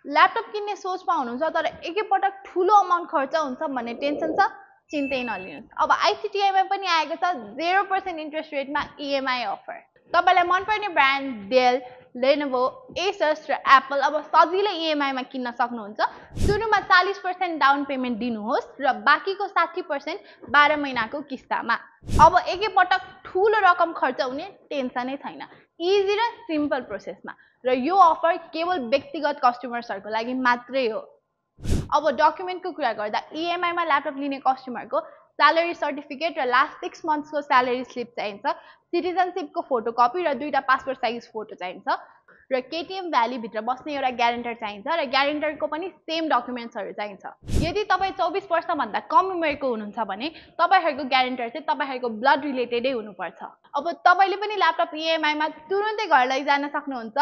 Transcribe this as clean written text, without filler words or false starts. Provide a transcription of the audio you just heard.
Laptop किन्ने सोचमा हुनुहुन्छ तर एकैपटक ठुलो अमाउन्ट खर्च हुन्छ भन्ने टेन्सन छ, चिन्तै नलिनुहोस्। अब आइसिटिआईमा पनि आएको छ 0% इन्ट्रेस्ट रेटमा इएमआई अफर। तपाईलाई मनपर्ने ब्रान्ड डेल, लेनोभो, एसस र एप्पल अब सजिलै इएमआईमा किन्न सक्नुहुन्छ। सुरुमा 40% डाउन पेमेन्ट दिनुहोस् र बाँकीको 60% 12 महिनाको किस्तामा। अब एकैपटक ठुलो रकम खर्च हुने टेन्सनै छैन, इजी र सिम्पल प्रोसेसमा। र यो अफर केवल व्यक्तिगत कस्टमर्सहरूको लागि मात्रै हो। अब डकुमेन्टको कुरा गर्दा इएमआईमा ल्यापटप लिने कस्टमरको स्यालेरी सर्टिफिकेट र लास्ट 6 मन्थ्सको स्यालेरी स्लिप चाहिन्छ, सिटिजनसिपको फोटोकपी र 2टा पासपोर्ट साइज फोटो चाहिन्छ र केटिएम भ्याली भित्र बस्ने एउटा ग्यारेन्टर चाहिन्छ र ग्यारेन्टरको पनि सेम डकुमेन्ट्सहरू चाहिन्छ। यदि तपाईँ 24 वर्षभन्दा कम उमेरको हुनुहुन्छ भने तपाईहरूको ग्यारेन्टर चाहिँ तपाईहरूको ब्लड रिलेटेडै हुनुपर्छ। अब तपाईले पनि ल्यापटप इएमआईमा तुरुन्तै घर लैजान सक्नुहुन्छ।